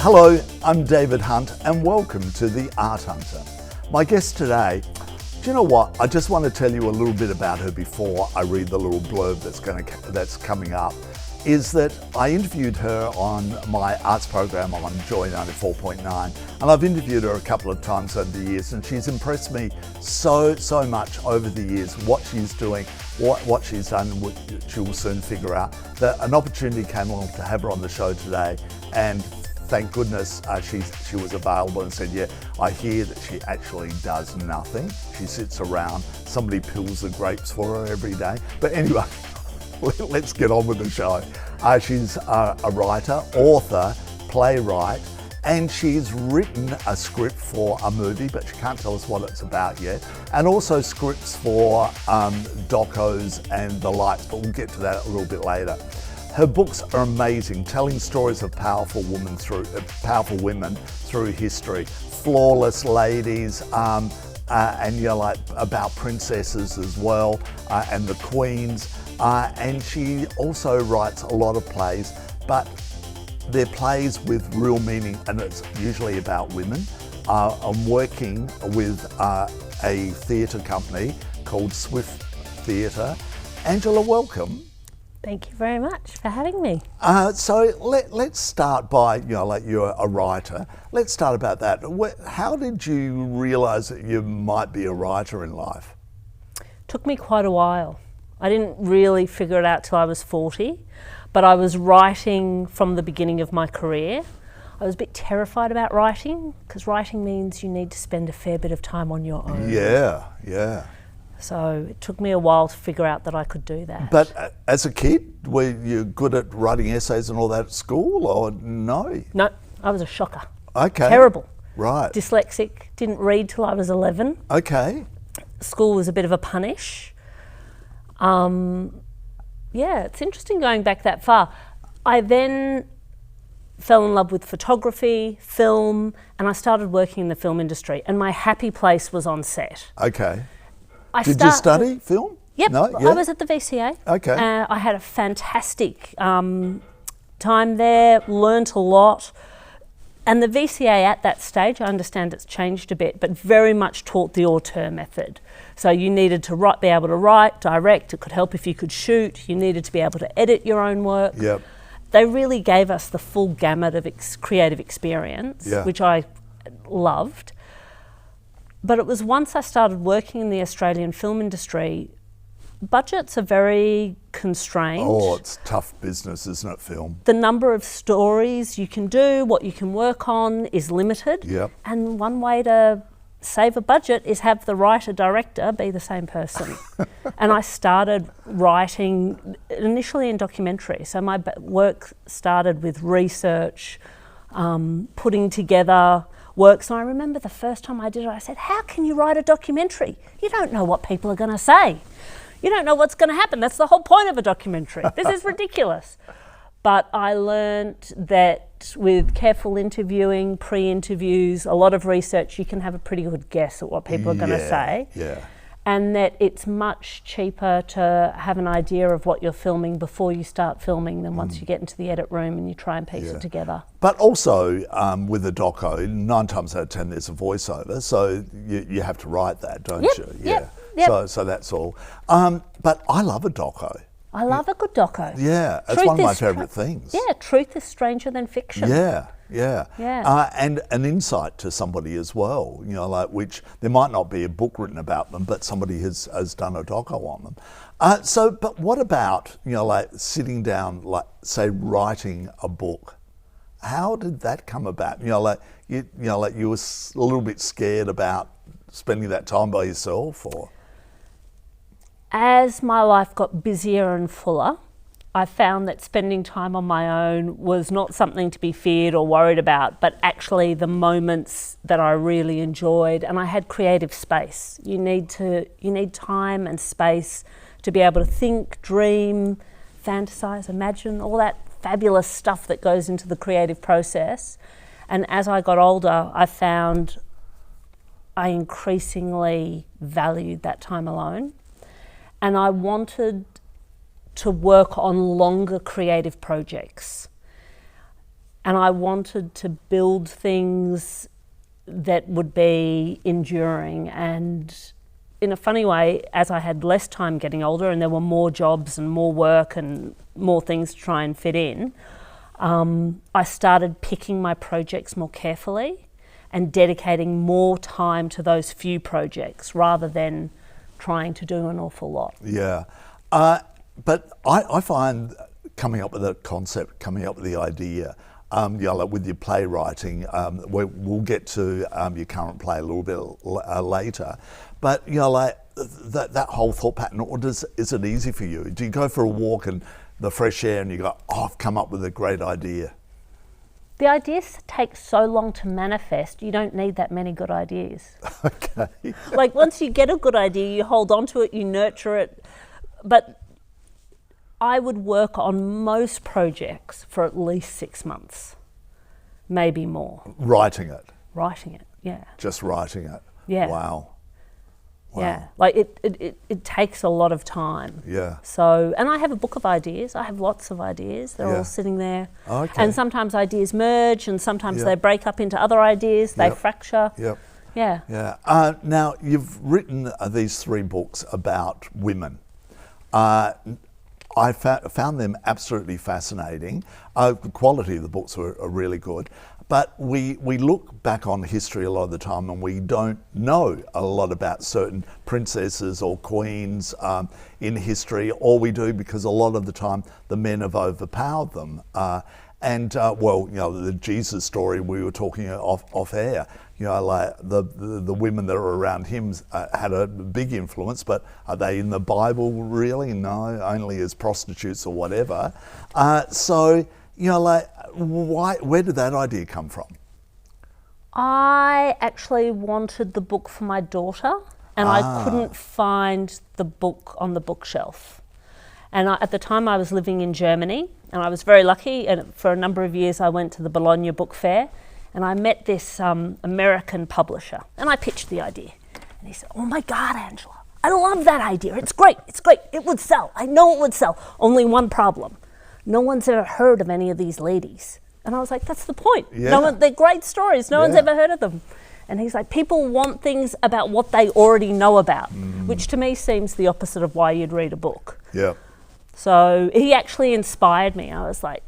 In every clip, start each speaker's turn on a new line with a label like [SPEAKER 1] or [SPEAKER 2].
[SPEAKER 1] Hello, I'm David Hunt and welcome to The Art Hunter. My guest today, do you know what? I just want to tell you a little bit about her before I read the little blurb that's coming up, is that I interviewed her on my arts program on Joy 94.9, and I've interviewed her a couple of times over the years, and she's impressed me so much over the years, what she's doing, what she's done, and what she will soon figure out. That an opportunity came along to have her on the show today, and thank goodness she was available and said, yeah, I hear that she actually does nothing. She sits around, somebody peels the grapes for her every day. But anyway, let's get on with the show. She's a writer, author, playwright, and she's written a script for a movie, but she can't tell us what it's about yet, and also scripts for docos and the likes, but we'll get to that a little bit later. Her books are amazing, telling stories of powerful women through history, flawless ladies, and like about princesses as well, and the queens. And she also writes a lot of plays, but they're plays with real meaning, and it's usually about women. I'm working with a theatre company called Swift Theatre. Angela, welcome.
[SPEAKER 2] Thank you very much for having me.
[SPEAKER 1] So let's start by, like you're a writer. Let's start about that. How did you realise that you might be a writer in life?
[SPEAKER 2] Took me quite a while. I didn't really figure it out till I was 40, but I was writing from the beginning of my career. I was a bit terrified about writing, because writing means you need to spend a fair bit of time on your own.
[SPEAKER 1] Yeah.
[SPEAKER 2] So it took me a while to figure out that I could do that.
[SPEAKER 1] But as a kid, were you good at writing essays and all that at school, or no?
[SPEAKER 2] No, I was a shocker.
[SPEAKER 1] Okay.
[SPEAKER 2] Terrible.
[SPEAKER 1] Right.
[SPEAKER 2] Dyslexic, didn't read till I was 11.
[SPEAKER 1] Okay.
[SPEAKER 2] School was a bit of a punish. Yeah, it's interesting going back that far. I then fell in love with photography, film, and I started working in the film industry, and my happy place was on set.
[SPEAKER 1] Okay. Did you study film?
[SPEAKER 2] Yep,
[SPEAKER 1] no? Yeah.
[SPEAKER 2] I was at the VCA.
[SPEAKER 1] Okay.
[SPEAKER 2] I had a fantastic time there, learnt a lot. And the VCA at that stage, I understand it's changed a bit, but very much taught the auteur method. So you needed to be able to write, direct, it could help if you could shoot, you needed to be able to edit your own work.
[SPEAKER 1] Yep.
[SPEAKER 2] They really gave us the full gamut of creative experience, which I loved. But it was once I started working in the Australian film industry, budgets are very constrained.
[SPEAKER 1] Oh, it's tough business, isn't it, film?
[SPEAKER 2] The number of stories you can do, what you can work on is limited.
[SPEAKER 1] Yep.
[SPEAKER 2] And one way to save a budget is have the writer-director be the same person. And I started writing initially in documentary. So my work started with research, putting together works. And I remember the first time I did it, I said, how can you write a documentary? You don't know what people are going to say. You don't know what's going to happen. That's the whole point of a documentary. This is ridiculous. But I learned that with careful interviewing, pre-interviews, a lot of research, you can have a pretty good guess at what people are going to say.
[SPEAKER 1] Yeah.
[SPEAKER 2] And that it's much cheaper to have an idea of what you're filming before you start filming than once you get into the edit room and you try and piece it together.
[SPEAKER 1] But also with a doco, 9 times out of 10 there's a voiceover, so you have to write that, don't you?
[SPEAKER 2] Yep.
[SPEAKER 1] So that's all. But I love a doco.
[SPEAKER 2] I love a good doco.
[SPEAKER 1] Yeah, it's one of my favourite things.
[SPEAKER 2] Yeah, truth is stranger than fiction.
[SPEAKER 1] Yeah. And an insight to somebody as well, like which there might not be a book written about them, but somebody has done a doco on them. But what about, like sitting down, like say writing a book? How did that come about? You were a little bit scared about spending that time by yourself, or?
[SPEAKER 2] As my life got busier and fuller, I found that spending time on my own was not something to be feared or worried about, but actually the moments that I really enjoyed, and I had creative space. You need time and space to be able to think, dream, fantasize, imagine, all that fabulous stuff that goes into the creative process. And as I got older, I found I increasingly valued that time alone. And I wanted to work on longer creative projects. And I wanted to build things that would be enduring. And in a funny way, as I had less time getting older and there were more jobs and more work and more things to try and fit in, I started picking my projects more carefully and dedicating more time to those few projects rather than trying to do an awful lot.
[SPEAKER 1] Yeah. But I find coming up with a concept, coming up with the idea, like with your playwriting, we'll get to your current play a little bit later, but like that whole thought pattern, or is it easy for you? Do you go for a walk and the fresh air and you go, oh, I've come up with a great idea?
[SPEAKER 2] The ideas take so long to manifest, you don't need that many good ideas.
[SPEAKER 1] Okay.
[SPEAKER 2] Like once you get a good idea, you hold on to it, you nurture it, but I would work on most projects for at least 6 months, maybe more.
[SPEAKER 1] Writing it?
[SPEAKER 2] Writing it, yeah.
[SPEAKER 1] Just writing it?
[SPEAKER 2] Yeah.
[SPEAKER 1] Wow.
[SPEAKER 2] Yeah, like it takes a lot of time.
[SPEAKER 1] Yeah.
[SPEAKER 2] So, and I have a book of ideas. I have lots of ideas. They're all sitting there.
[SPEAKER 1] Okay.
[SPEAKER 2] And sometimes ideas merge and sometimes they break up into other ideas, they fracture.
[SPEAKER 1] Yep.
[SPEAKER 2] Yeah.
[SPEAKER 1] Yeah. Now, you've written these 3 books about women. I found them absolutely fascinating. The quality of the books are really good. But we look back on history a lot of the time and we don't know a lot about certain princesses or queens in history, or we do because a lot of the time the men have overpowered them. Well, you know, the Jesus story we were talking off air, you know, like the women that are around him had a big influence, but are they in the Bible really? No, only as prostitutes or whatever. So, you know, like, where did that idea come from?
[SPEAKER 2] I actually wanted the book for my daughter and I couldn't find the book on the bookshelf. And at the time I was living in Germany and I was very lucky, and for a number of years I went to the Bologna Book Fair and I met this American publisher and I pitched the idea. And he said, oh my God, Angela, I love that idea. It's great, it would sell. I know it would sell. Only one problem. No one's ever heard of any of these ladies. And I was like, that's the point.
[SPEAKER 1] Yeah.
[SPEAKER 2] They're great stories. No one's ever heard of them. And he's like, people want things about what they already know about, which to me seems the opposite of why you'd read a book.
[SPEAKER 1] Yeah.
[SPEAKER 2] So he actually inspired me. I was like,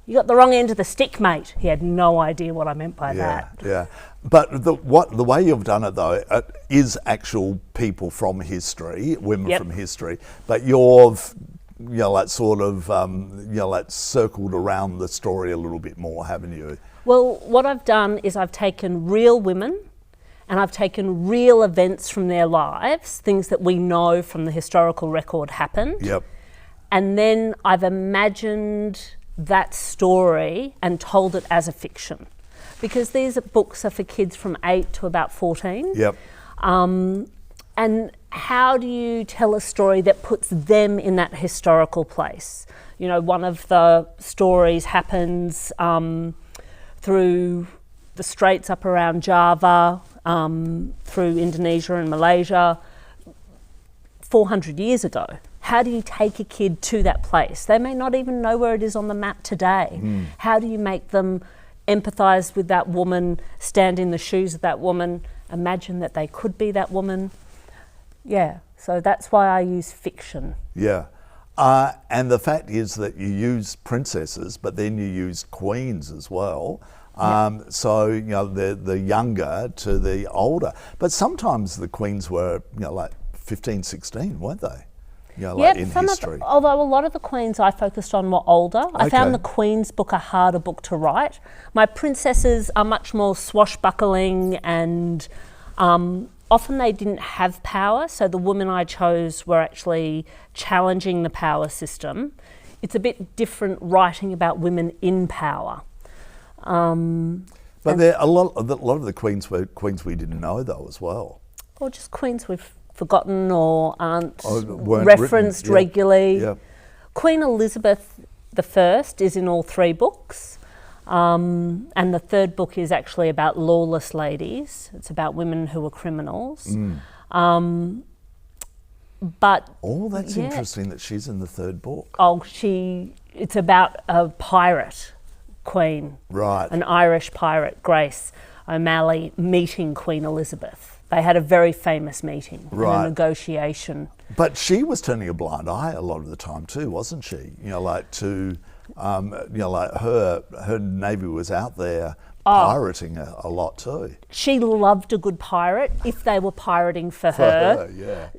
[SPEAKER 2] you got the wrong end of the stick, mate. He had no idea what I meant by that.
[SPEAKER 1] Yeah. But the way you've done it though is actual people from history, women from history, but you've, you know, like sort of, you know, like circled around the story a little bit more, haven't you?
[SPEAKER 2] Well, what I've done is I've taken real women and I've taken real events from their lives, things that we know from the historical record happened.
[SPEAKER 1] Yep.
[SPEAKER 2] And then I've imagined that story and told it as a fiction. Because these books are for kids from 8 to about 14.
[SPEAKER 1] Yep.
[SPEAKER 2] And how do you tell a story that puts them in that historical place? You know, one of the stories happens through the straits up around Java, through Indonesia and Malaysia, 400 years ago. How do you take a kid to that place? They may not even know where it is on the map today. How do you make them empathise with that woman, stand in the shoes of that woman, imagine that they could be that woman? Yeah, so that's why I use fiction.
[SPEAKER 1] Yeah. And the fact is that you use princesses, but then you use queens as well. So, you know, the younger to the older. But sometimes the queens were, you know, like 15, 16, weren't they? You know, like in history.
[SPEAKER 2] Although a lot of the queens I focused on were older. I found the Queen's book a harder book to write. My princesses are much more swashbuckling and often they didn't have power, so the women I chose were actually challenging the power system. It's a bit different writing about women in power.
[SPEAKER 1] But there a lot of the queens were queens we didn't know though as well.
[SPEAKER 2] Or just queens we've forgotten or aren't referenced regularly.
[SPEAKER 1] Yep.
[SPEAKER 2] Queen Elizabeth I is in all 3 books. And the 3rd book is actually about lawless ladies. It's about women who were criminals. But
[SPEAKER 1] that's interesting that she's in the 3rd book.
[SPEAKER 2] it's about a pirate queen,
[SPEAKER 1] Right.
[SPEAKER 2] an Irish pirate, Grace O'Malley, meeting Queen Elizabeth. They had a very famous meeting and
[SPEAKER 1] Right.
[SPEAKER 2] a negotiation.
[SPEAKER 1] But she was turning a blind eye a lot of the time too, wasn't she? Like her navy was out there pirating a lot too.
[SPEAKER 2] She loved a good pirate if they were pirating for her.
[SPEAKER 1] Yeah.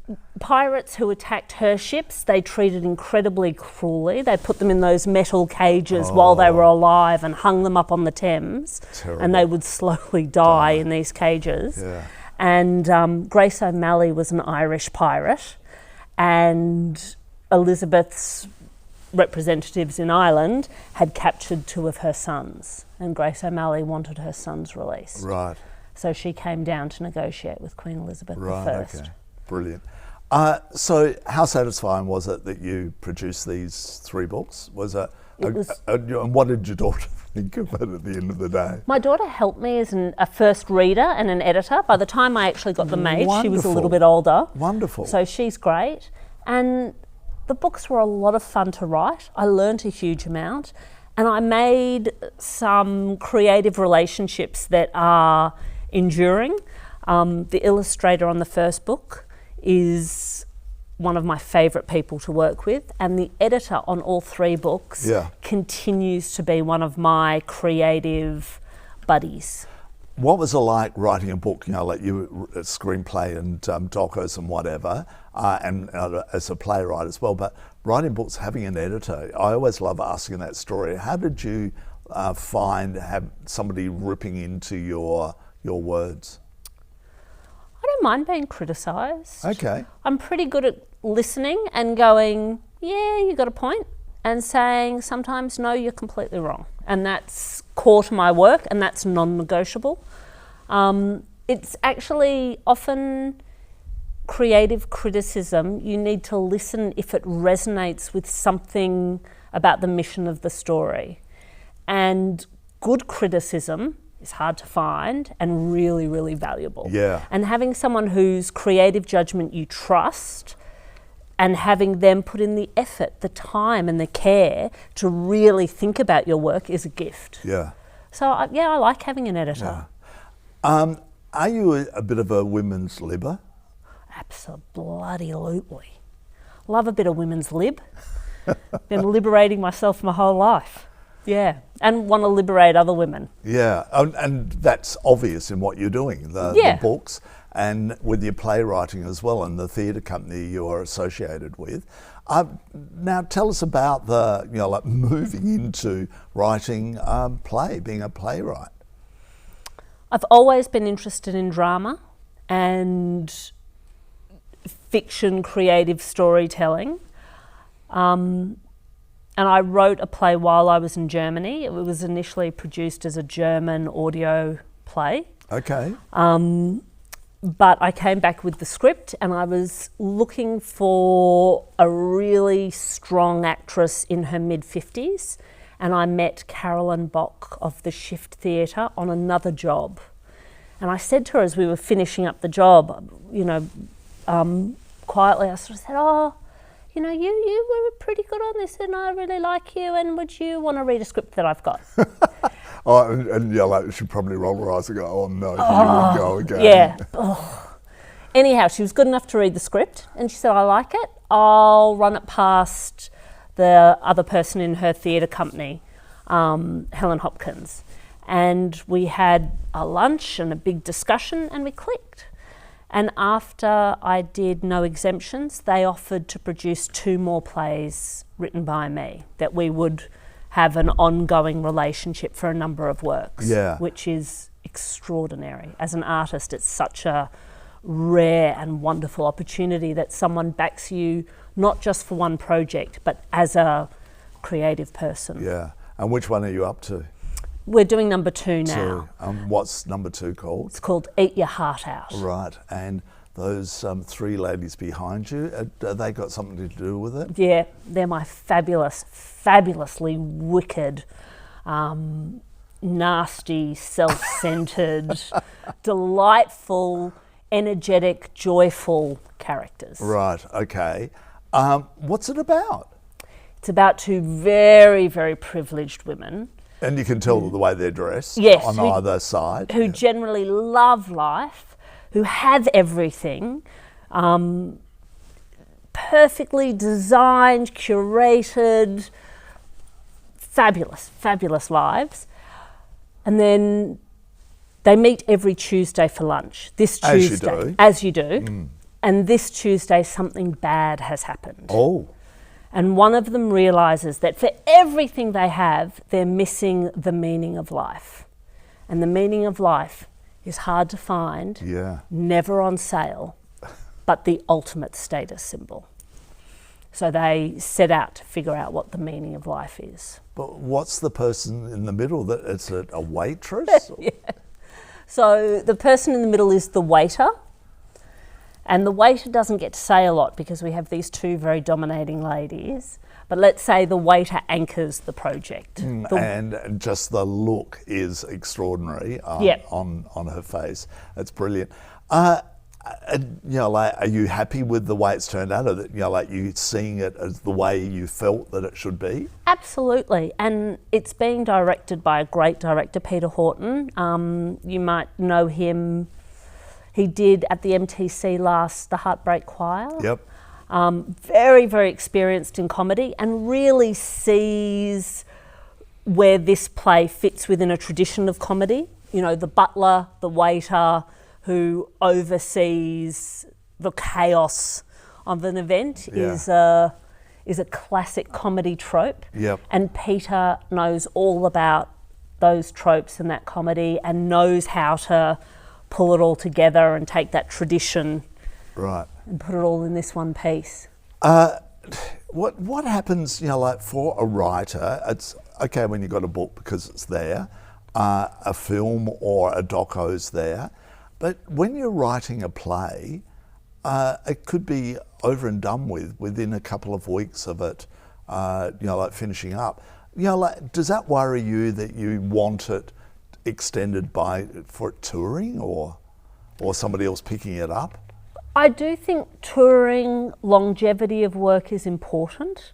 [SPEAKER 2] Pirates who attacked her ships, they treated incredibly cruelly. They put them in those metal cages while they were alive and hung them up on the Thames.
[SPEAKER 1] Terrible.
[SPEAKER 2] And they would slowly die in these cages.
[SPEAKER 1] Yeah.
[SPEAKER 2] And Grace O'Malley was an Irish pirate, and Elizabeth's representatives in Ireland had captured 2 of her sons, and Grace O'Malley wanted her sons released.
[SPEAKER 1] Right.
[SPEAKER 2] So she came down to negotiate with Queen Elizabeth
[SPEAKER 1] Right.
[SPEAKER 2] I.
[SPEAKER 1] Okay. Brilliant. So how satisfying was it that you produced these 3 books? And what did your daughter think of it at the end of the day?
[SPEAKER 2] My daughter helped me as a first reader and an editor. By the time I actually got them made, she was a little bit older.
[SPEAKER 1] Wonderful.
[SPEAKER 2] So she's great. And the books were a lot of fun to write. I learnt a huge amount. And I made some creative relationships that are enduring. The illustrator on the first book is one of my favourite people to work with, and the editor on all 3 books continues to be one of my creative buddies.
[SPEAKER 1] What was it like writing a book, like you, a screenplay and docos and whatever, and as a playwright as well, but writing books, having an editor, I always love asking that story. How did you have somebody ripping into your words?
[SPEAKER 2] I don't mind being criticised.
[SPEAKER 1] Okay.
[SPEAKER 2] I'm pretty good at listening and going, yeah, you got a point, and saying sometimes, no, you're completely wrong. And that's core to my work, and that's non-negotiable. It's actually often creative criticism. You need to listen if it resonates with something about the mission of the story. And good criticism is hard to find and really, really valuable.
[SPEAKER 1] Yeah.
[SPEAKER 2] And having someone whose creative judgment you trust and having them put in the effort, the time and the care to really think about your work is a gift.
[SPEAKER 1] Yeah.
[SPEAKER 2] So, I like having an editor.
[SPEAKER 1] Yeah. Are you a bit of a women's libber?
[SPEAKER 2] Absolutely. Love a bit of women's lib. Been liberating myself my whole life. Yeah, and want to liberate other women.
[SPEAKER 1] Yeah, and that's obvious in what you're doing, the books, and with your playwriting as well, and the theatre company you're associated with. Now tell us about like moving into writing play, being a playwright.
[SPEAKER 2] I've always been interested in drama and fiction, creative storytelling. And I wrote a play while I was in Germany. It was initially produced as a German audio play.
[SPEAKER 1] Okay.
[SPEAKER 2] But I came back with the script, and I was looking for a really strong actress in her mid-50s, and I met Carolyn Bock of the Shift Theatre on another job. And I said to her as we were finishing up the job, quietly, I sort of said, you were pretty good on this and I really like you, and would you want to read a script that I've got?
[SPEAKER 1] She'd probably roll her eyes and go, oh no, here we go again.
[SPEAKER 2] Yeah. Oh. Anyhow, she was good enough to read the script and she said, I like it. I'll run it past the other person in her theatre company, Helen Hopkins. And we had a lunch and a big discussion and we clicked. And after I did No Exemptions, they offered to produce 2 more plays written by me, that we would have an ongoing relationship for a number of works, which is extraordinary. As an artist, it's such a rare and wonderful opportunity that someone backs you not just for one project, but as creative person.
[SPEAKER 1] Yeah. And which one are you up to?
[SPEAKER 2] We're doing number 2 now.
[SPEAKER 1] What's number 2 called?
[SPEAKER 2] It's called Eat Your Heart Out.
[SPEAKER 1] Right. And those 3 ladies behind you, have they got something to do with it?
[SPEAKER 2] Yeah, they're my fabulously wicked, nasty, self-centered, delightful, energetic, joyful characters.
[SPEAKER 1] Right, okay. What's it about?
[SPEAKER 2] It's about 2 very, very privileged women
[SPEAKER 1] And you can tell the way they're dressed
[SPEAKER 2] Yes,
[SPEAKER 1] on either side.
[SPEAKER 2] who generally love life, who have everything, perfectly designed, curated, fabulous lives. And then they meet every Tuesday for lunch. This Tuesday, as you do. And this Tuesday, something bad has happened.
[SPEAKER 1] Oh.
[SPEAKER 2] And one of them realises that for everything they have, they're missing the meaning of life. And the meaning of life is hard to find, never on sale, but the ultimate status symbol. So they set out to figure out what the meaning of life is.
[SPEAKER 1] But what's the person in the middle? That it's a waitress?
[SPEAKER 2] Yeah. So the person in the middle is the waiter. And the waiter doesn't get to say a lot because we have these two very dominating ladies. But let's say the waiter anchors the project.
[SPEAKER 1] And just the look is extraordinary on her face. It's brilliant. Are you happy with the way it's turned out? Or you seeing it as the way you felt that it should be?
[SPEAKER 2] Absolutely. And it's being directed by a great director, Peter Horton. You might know him. He did at the MTC last The Heartbreak Choir.
[SPEAKER 1] Yep.
[SPEAKER 2] Very, very experienced in comedy and really sees where this play fits within a tradition of comedy. You know, the butler, the waiter who oversees the chaos of an event is a classic comedy trope.
[SPEAKER 1] Yep.
[SPEAKER 2] And Peter knows all about those tropes and that comedy and knows how to pull it all together and take that tradition and put it all in this one piece.
[SPEAKER 1] What happens, for a writer? It's okay when you've got a book because it's there, a film or a doco's there, but when you're writing a play, it could be over and done with within a couple of weeks of it, finishing up. Does that worry you that you want it extended for touring or somebody else picking it up?
[SPEAKER 2] I do think touring, longevity of work is important.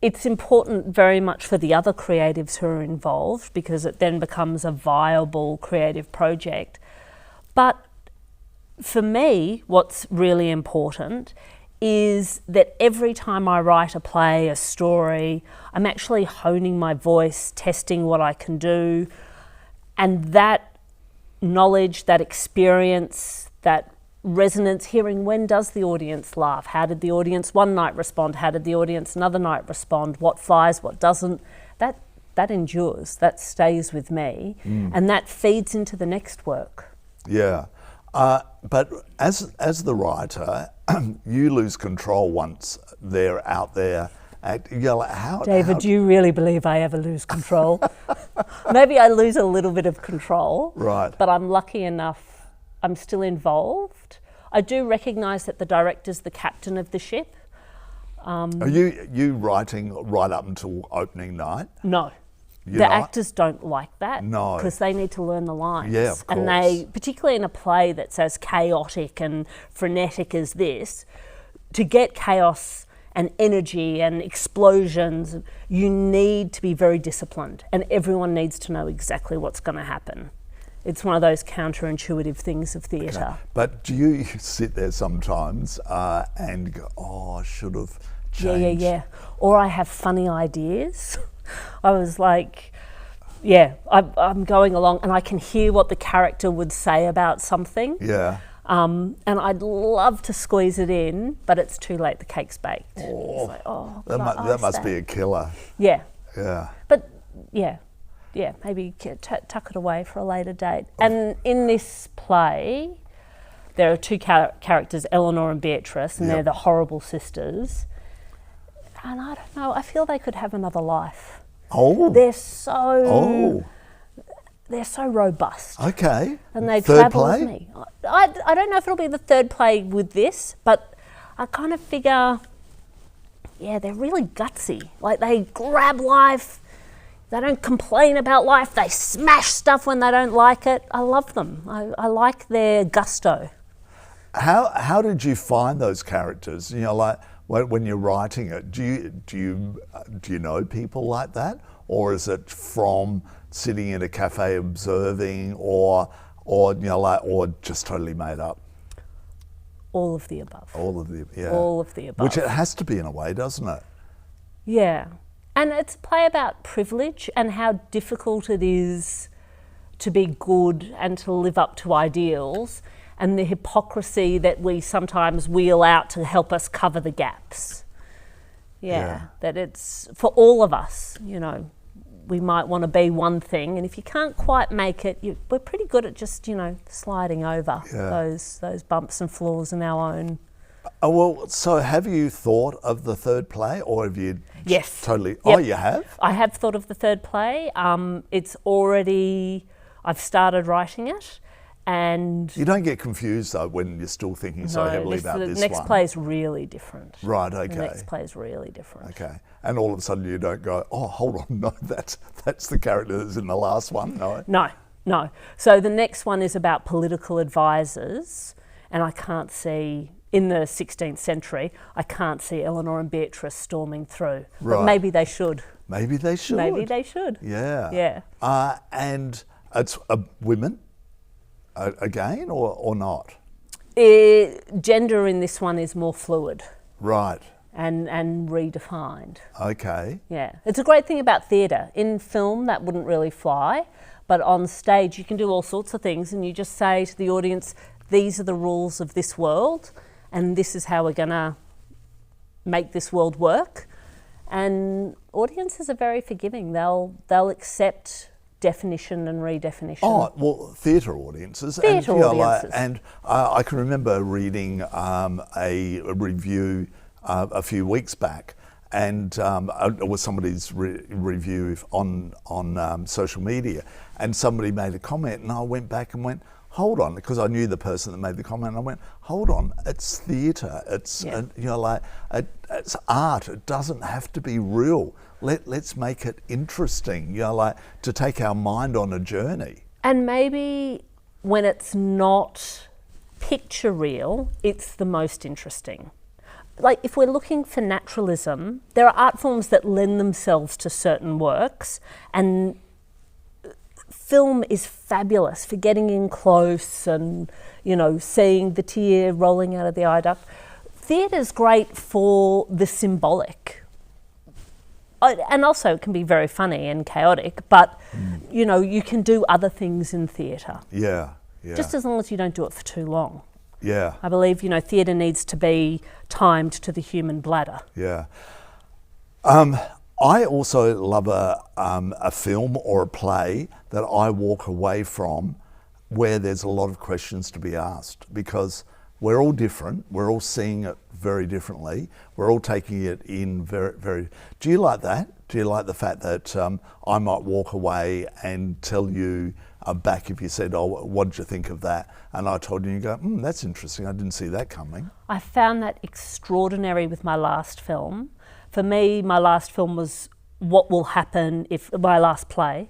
[SPEAKER 2] It's important very much for the other creatives who are involved because it then becomes a viable creative project. But for me, what's really important is that every time I write a play, a story, I'm actually honing my voice, testing what I can do. And that knowledge, that experience, that resonance, hearing when does the audience laugh? How did the audience one night respond? How did the audience another night respond? What flies, what doesn't? That endures, that stays with me, and that feeds into the next work.
[SPEAKER 1] Yeah, but as the writer, you lose control once they're out there.
[SPEAKER 2] David, do you really believe I ever lose control? Maybe I lose a little bit of control,
[SPEAKER 1] right?
[SPEAKER 2] But I'm lucky enough, I'm still involved. I do recognise that the director's the captain of the ship.
[SPEAKER 1] Are you writing right up until opening night?
[SPEAKER 2] No. The actors don't like that.
[SPEAKER 1] No.
[SPEAKER 2] Because they need to learn the lines.
[SPEAKER 1] Yeah, of course.
[SPEAKER 2] And they, particularly in a play that's as chaotic and frenetic as this, to get chaos and energy and explosions, you need to be very disciplined and everyone needs to know exactly what's going to happen. It's one of those counterintuitive things of theatre. Okay.
[SPEAKER 1] But do you sit there sometimes and go, oh, I should have changed?
[SPEAKER 2] Yeah. Or I have funny ideas. I was like, I'm going along and I can hear what the character would say about something.
[SPEAKER 1] Yeah.
[SPEAKER 2] And I'd love to squeeze it in, but it's too late, the cake's baked.
[SPEAKER 1] Oh,
[SPEAKER 2] like,
[SPEAKER 1] that must be a killer.
[SPEAKER 2] Yeah.
[SPEAKER 1] Yeah.
[SPEAKER 2] But maybe tuck it away for a later date. And in this play, there are two characters, Eleanor and Beatrice, and they're the horrible sisters. And I don't know, I feel they could have another life.
[SPEAKER 1] Oh.
[SPEAKER 2] They're so robust.
[SPEAKER 1] Okay.
[SPEAKER 2] And they
[SPEAKER 1] third
[SPEAKER 2] travel
[SPEAKER 1] play?
[SPEAKER 2] with me. I don't know if it'll be the third play with this, but I kind of figure, they're really gutsy. Like they grab life, they don't complain about life, they smash stuff when they don't like it. I love them. I like their gusto.
[SPEAKER 1] How did you find those characters? Like when you're writing it, do you know people like that, or is it from sitting in a cafe observing, or or just totally made up?
[SPEAKER 2] All of the above.
[SPEAKER 1] All of the, yeah.
[SPEAKER 2] All of the above.
[SPEAKER 1] Which it has to be in a way, doesn't it?
[SPEAKER 2] Yeah. And it's a play about privilege and how difficult it is to be good and to live up to ideals, and the hypocrisy that we sometimes wheel out to help us cover the gaps. Yeah. That it's for all of us, we might want to be one thing, and if you can't quite make it, we're pretty good at just, sliding over those bumps and flaws in our own.
[SPEAKER 1] Well, so have you thought of the third play, or have you totally...
[SPEAKER 2] Yep.
[SPEAKER 1] Oh, you have?
[SPEAKER 2] I have thought of the third play. It's already... I've started writing it, and...
[SPEAKER 1] You don't get confused, though, when you're still thinking so heavily about this one?
[SPEAKER 2] The next play is really different.
[SPEAKER 1] Right, okay.
[SPEAKER 2] The next play is really different.
[SPEAKER 1] Okay. And all of a sudden you don't go, oh, hold on, no, that's the character that's in the last one, no?
[SPEAKER 2] No. So the next one is about political advisors, and I can't see... In the 16th century, I can't see Eleanor and Beatrice storming through.
[SPEAKER 1] Right.
[SPEAKER 2] But maybe they should.
[SPEAKER 1] Maybe they should.
[SPEAKER 2] Maybe they should.
[SPEAKER 1] Yeah.
[SPEAKER 2] Yeah.
[SPEAKER 1] And it's women again, or not?
[SPEAKER 2] Gender in this one is more fluid.
[SPEAKER 1] Right.
[SPEAKER 2] And redefined.
[SPEAKER 1] Okay.
[SPEAKER 2] Yeah. It's a great thing about theatre. In film, that wouldn't really fly, but on stage, you can do all sorts of things, and you just say to the audience, these are the rules of this world, and this is how we're going to make this world work. And audiences are very forgiving. They'll accept definition and redefinition.
[SPEAKER 1] Oh, well, theatre audiences.
[SPEAKER 2] Theatre audiences.
[SPEAKER 1] I can remember reading a review a few weeks back, and it was somebody's review on social media, and somebody made a comment, and I went back and went, hold on, because I knew the person that made the comment, and I went, hold on, it's theatre, it's it's art, it doesn't have to be real. Let's make it interesting, to take our mind on a journey.
[SPEAKER 2] And maybe when it's not picture real, it's the most interesting. Like, if we're looking for naturalism, there are art forms that lend themselves to certain works, and film is fabulous for getting in close and, seeing the tear rolling out of the eye duct. Theatre's great for the symbolic. And also it can be very funny and chaotic, but, you can do other things in theatre.
[SPEAKER 1] Yeah.
[SPEAKER 2] Just as long as you don't do it for too long.
[SPEAKER 1] Yeah.
[SPEAKER 2] I believe, theatre needs to be timed to the human bladder.
[SPEAKER 1] Yeah. I also love a film or a play that I walk away from where there's a lot of questions to be asked, because we're all different, we're all seeing it very differently, we're all taking it in very, very... Do you like that? Do you like the fact that I might walk away and tell you back if you said, oh, what did you think of that? And I told you, and you go, that's interesting, I didn't see that coming.
[SPEAKER 2] I found that extraordinary with my last film. For me, my last film was what will happen if, my last play,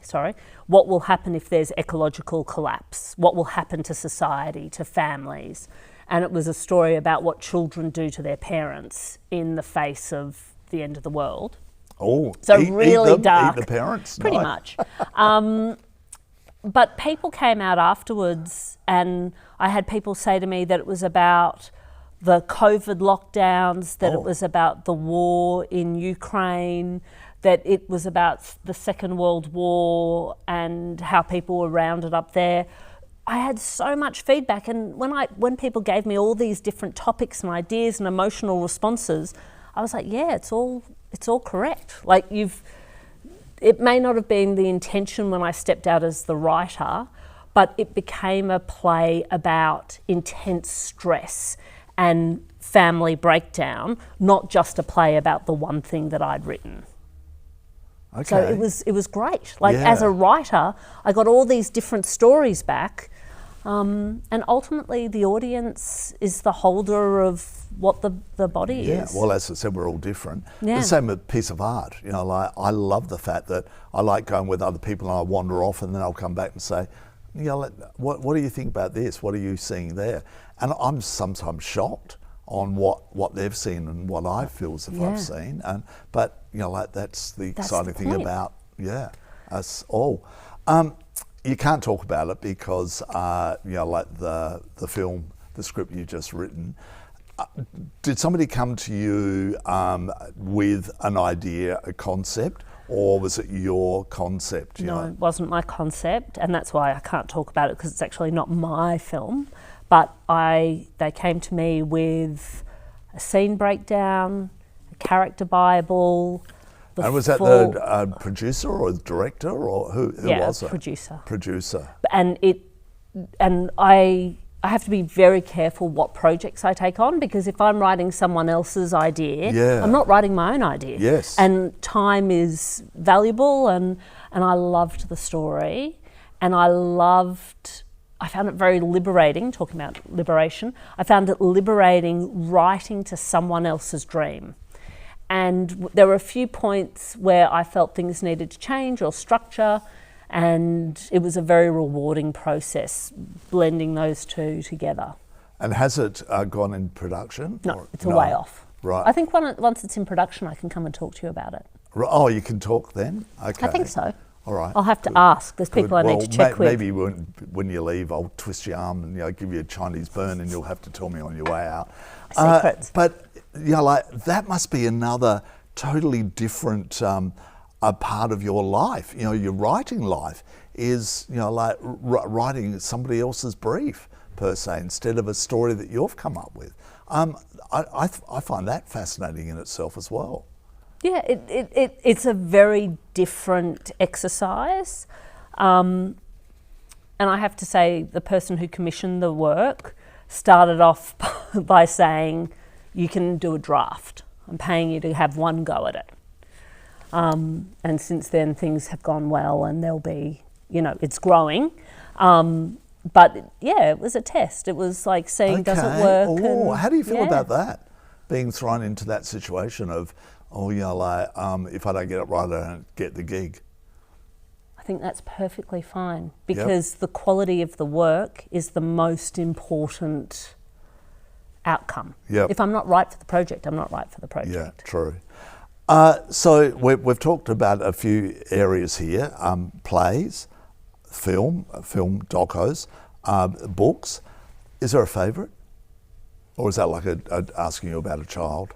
[SPEAKER 2] what will happen if there's ecological collapse? What will happen to society, to families? And it was a story about what children do to their parents in the face of the end of the world.
[SPEAKER 1] Oh,
[SPEAKER 2] so really dark.
[SPEAKER 1] Eat the parents?
[SPEAKER 2] Pretty much. But people came out afterwards, and I had people say to me that it was about the COVID lockdowns, that it was about the war in Ukraine, that it was about the Second World War and how people were rounded up there. I had so much feedback, and when people gave me all these different topics and ideas and emotional responses, I was like, yeah, it's all correct. Like, it may not have been the intention when I stepped out as the writer, but it became a play about intense stress and family breakdown, not just a play about the one thing that I'd written.
[SPEAKER 1] Okay.
[SPEAKER 2] So it was great. Like, as a writer, I got all these different stories back, and ultimately the audience is the holder of what the body is.
[SPEAKER 1] Well, as I said, we're all different.
[SPEAKER 2] Yeah.
[SPEAKER 1] The same with a piece of art. Like, I love the fact that I like going with other people and I wander off, and then I'll come back and say, what do you think about this? What are you seeing there? And I'm sometimes shocked on what they've seen and what I feel as if I've seen. But like, that's the exciting thing about Yeah, us all. You can't talk about it because, like the film, the script you've just written, did somebody come to you with an idea, a concept, or was it your concept?
[SPEAKER 2] No, it wasn't my concept, and that's why I can't talk about it, because it's actually not my film. But they came to me with a scene breakdown, a character bible.
[SPEAKER 1] And was that the producer or the director, or who was it? Producer.
[SPEAKER 2] And I have to be very careful what projects I take on, because if I'm writing someone else's idea, I'm not writing my own idea.
[SPEAKER 1] Yes.
[SPEAKER 2] And time is valuable, and I loved the story, and I found it very liberating, talking about liberation, I found it liberating writing to someone else's dream. And there were a few points where I felt things needed to change or structure, and it was a very rewarding process, blending those two together.
[SPEAKER 1] And has it gone in production?
[SPEAKER 2] No, it's a way off.
[SPEAKER 1] Right.
[SPEAKER 2] I think once it's in production, I can come and talk to you about it.
[SPEAKER 1] Oh, you can talk then? Okay.
[SPEAKER 2] I think so.
[SPEAKER 1] All right.
[SPEAKER 2] I'll have to ask. There's people I need to check with.
[SPEAKER 1] Maybe when you leave, I'll twist your arm and give you a Chinese burn, and you'll have to tell me on your way out.
[SPEAKER 2] Secrets.
[SPEAKER 1] But that must be another totally different a part of your life. Your writing life is writing somebody else's brief per se, instead of a story that you've come up with. I find that fascinating in itself as well.
[SPEAKER 2] Yeah, it's a very different exercise. And I have to say, the person who commissioned the work started off by saying, you can do a draft. I'm paying you to have one go at it. And since then, things have gone well, and there'll be, it's growing. But yeah, it was a test. It was like seeing, does it work?
[SPEAKER 1] Oh, how do you feel about that? Being thrown into that situation of, if I don't get it right, I don't get the gig.
[SPEAKER 2] I think that's perfectly fine, because the quality of the work is the most important outcome. If I'm not right for the project, I'm not right for the project.
[SPEAKER 1] Yeah, true. So we've talked about a few areas here, plays, film docos, books. Is there a favourite? Or is that like asking you about a child?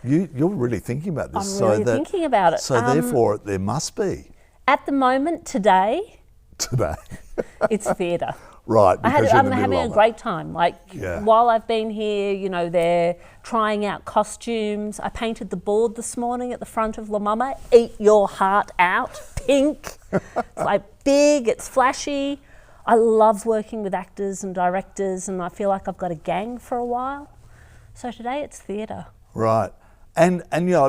[SPEAKER 1] You're really thinking about this.
[SPEAKER 2] I'm really thinking about it.
[SPEAKER 1] So therefore, there must be.
[SPEAKER 2] At the moment, today, it's theatre.
[SPEAKER 1] Right,
[SPEAKER 2] I'm having a great time. While I've been here, they're trying out costumes. I painted the board this morning at the front of La Mama. Eat your heart out, pink. It's big, it's flashy. I love working with actors and directors, and I feel like I've got a gang for a while. So today it's theatre.
[SPEAKER 1] Right. And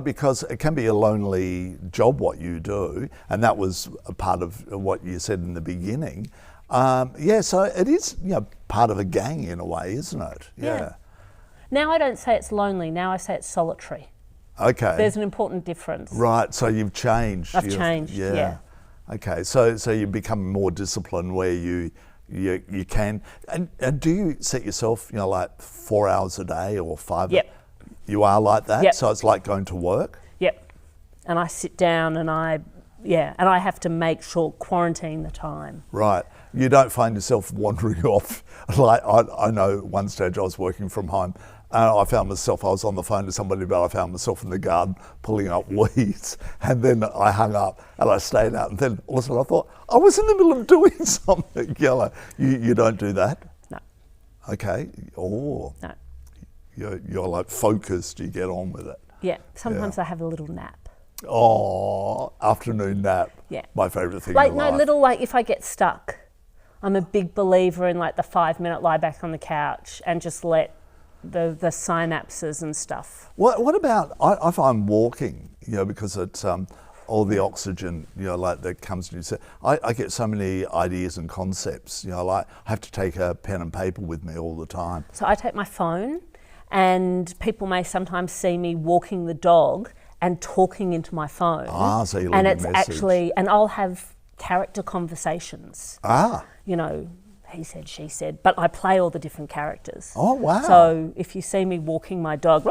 [SPEAKER 1] because it can be a lonely job what you do, and that was a part of what you said in the beginning. So it is part of a gang in a way, isn't it? Yeah.
[SPEAKER 2] Now I don't say it's lonely. Now I say it's solitary.
[SPEAKER 1] Okay.
[SPEAKER 2] There's an important difference.
[SPEAKER 1] Right. So you've changed.
[SPEAKER 2] I've changed. Yeah.
[SPEAKER 1] Okay. So you become more disciplined where you can. And do you set yourself 4 hours a day or 5?
[SPEAKER 2] Yep.
[SPEAKER 1] You are like that?
[SPEAKER 2] Yep.
[SPEAKER 1] So it's like going to work?
[SPEAKER 2] Yep. And I sit down and I have to make sure, quarantine the time.
[SPEAKER 1] Right. You don't find yourself wandering off. I know one stage I was working from home, and I was on the phone to somebody, but I found myself in the garden pulling up weeds, and then I hung up and I stayed out, and then all of a sudden I thought, I was in the middle of doing something. You don't do that?
[SPEAKER 2] No.
[SPEAKER 1] Okay. Oh.
[SPEAKER 2] No.
[SPEAKER 1] You're focused, you get on with it.
[SPEAKER 2] Yeah. Sometimes I have a little nap.
[SPEAKER 1] Oh, afternoon nap.
[SPEAKER 2] Yeah.
[SPEAKER 1] My favourite thing in life.
[SPEAKER 2] If I get stuck, I'm a big believer in the 5-minute lie back on the couch and just let the synapses and stuff.
[SPEAKER 1] What about, I find walking, because it's all the oxygen, that comes to you. I get so many ideas and concepts, I have to take a pen and paper with me all the time.
[SPEAKER 2] So I take my phone, and people may sometimes see me walking the dog and talking into my phone.
[SPEAKER 1] So you leave
[SPEAKER 2] and
[SPEAKER 1] a
[SPEAKER 2] it's
[SPEAKER 1] message.
[SPEAKER 2] actually, and I'll have character conversations. he said, she said, but I play all the different characters.
[SPEAKER 1] Oh, wow.
[SPEAKER 2] So if you see me walking my dog,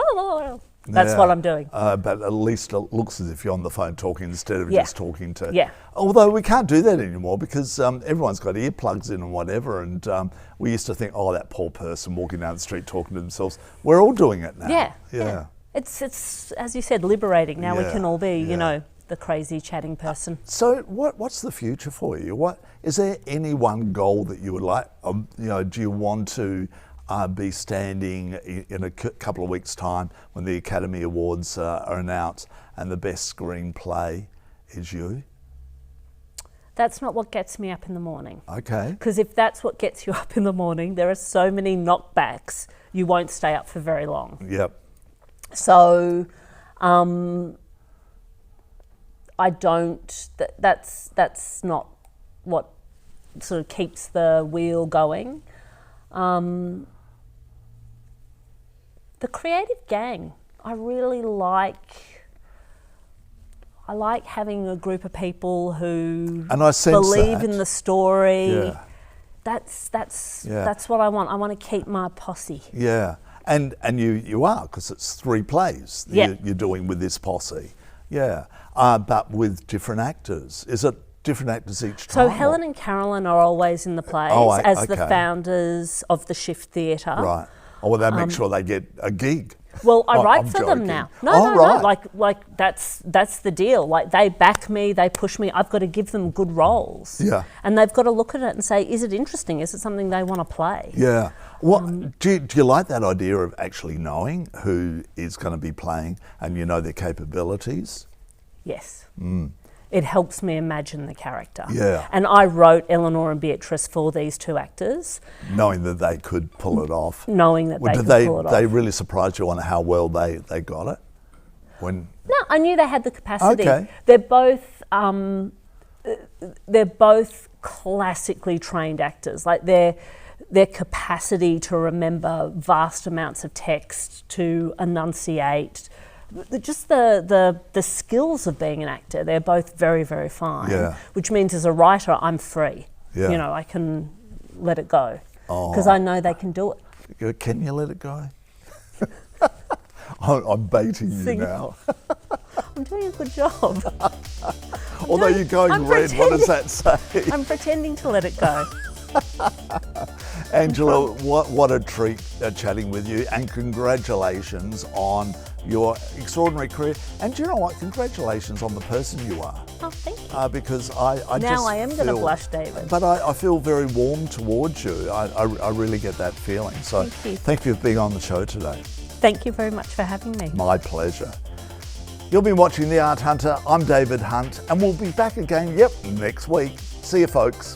[SPEAKER 2] that's what I'm doing.
[SPEAKER 1] But at least it looks as if you're on the phone talking instead of
[SPEAKER 2] Yeah.
[SPEAKER 1] just talking to...
[SPEAKER 2] Yeah.
[SPEAKER 1] Although we can't do that anymore because everyone's got earplugs in and whatever, and we used to think, oh, that poor person walking down the street talking to themselves. We're all doing it now.
[SPEAKER 2] Yeah. It's as you said, liberating. Now we
[SPEAKER 1] Yeah,
[SPEAKER 2] can all be,
[SPEAKER 1] yeah.
[SPEAKER 2] you know, the crazy chatting person.
[SPEAKER 1] So what's the future for you? What is there any one goal that you would like? You know, do you want to be standing in a couple of weeks' time when the Academy Awards are announced and the best screenplay is you?
[SPEAKER 2] That's not what gets me up in the morning.
[SPEAKER 1] Okay.
[SPEAKER 2] Because if that's what gets you up in the morning, there are so many knockbacks, you won't stay up for very long.
[SPEAKER 1] Yep.
[SPEAKER 2] So I don't, that's not what sort of keeps the wheel going. The creative gang, I really like having a group of people who
[SPEAKER 1] And I sense
[SPEAKER 2] believe
[SPEAKER 1] that.
[SPEAKER 2] in the story.
[SPEAKER 1] Yeah.
[SPEAKER 2] That's
[SPEAKER 1] Yeah.
[SPEAKER 2] what I want. I want to keep my posse.
[SPEAKER 1] Yeah. And you are, because it's 3 plays that
[SPEAKER 2] Yeah.
[SPEAKER 1] you're doing with this posse. Yeah. But with different actors. Is it different actors each time?
[SPEAKER 2] So Helen and Carolyn are always in the plays as the
[SPEAKER 1] okay.
[SPEAKER 2] founders of the Shift Theatre.
[SPEAKER 1] Right. Oh, well, they make sure they get a gig.
[SPEAKER 2] Well, I write
[SPEAKER 1] I'm
[SPEAKER 2] for
[SPEAKER 1] joking.
[SPEAKER 2] them now.
[SPEAKER 1] Oh,
[SPEAKER 2] No.
[SPEAKER 1] right.
[SPEAKER 2] Like that's the deal. Like they back me, they push me. I've got to give them good roles.
[SPEAKER 1] Yeah.
[SPEAKER 2] And they've got to look at it and say, is it interesting? Is it something they want to play?
[SPEAKER 1] Yeah. What do you like that idea of actually knowing who is going to be playing and you know their capabilities?
[SPEAKER 2] Yes. It helps me imagine the character.
[SPEAKER 1] Yeah.
[SPEAKER 2] And I wrote Eleanor and Beatrice for these 2 actors,
[SPEAKER 1] Knowing that they could pull it off.
[SPEAKER 2] knowing that
[SPEAKER 1] Well,
[SPEAKER 2] they
[SPEAKER 1] did
[SPEAKER 2] could pull it off.
[SPEAKER 1] they really surprised you on how well they got it? When
[SPEAKER 2] No, I knew they had the capacity.
[SPEAKER 1] Okay.
[SPEAKER 2] They're both classically trained actors. Like their capacity to remember vast amounts of text, to enunciate, just the skills of being an actor. They're both very, very fine.
[SPEAKER 1] Yeah.
[SPEAKER 2] Which means as a writer, I'm free.
[SPEAKER 1] Yeah.
[SPEAKER 2] You know, I can let it go
[SPEAKER 1] Oh.
[SPEAKER 2] because I know they can do it.
[SPEAKER 1] can you let it go? I'm baiting you
[SPEAKER 2] Sing.
[SPEAKER 1] now.
[SPEAKER 2] I'm doing a good job.
[SPEAKER 1] Although you're going
[SPEAKER 2] I'm
[SPEAKER 1] red, what does that say?
[SPEAKER 2] I'm pretending to let it go.
[SPEAKER 1] Angela, what a treat chatting with you, and congratulations on your extraordinary career. And do you know what? Congratulations on the person you are.
[SPEAKER 2] Oh, thank you.
[SPEAKER 1] Because I
[SPEAKER 2] Now
[SPEAKER 1] just
[SPEAKER 2] I am going to
[SPEAKER 1] feel-
[SPEAKER 2] blush, David.
[SPEAKER 1] But I feel very warm towards you. I really get that feeling. So
[SPEAKER 2] Thank you.
[SPEAKER 1] thank you for being on the show today.
[SPEAKER 2] Thank you very much for having me.
[SPEAKER 1] My pleasure. You'll be watching The Art Hunter. I'm David Hunt, and we'll be back again, next week. See you, folks.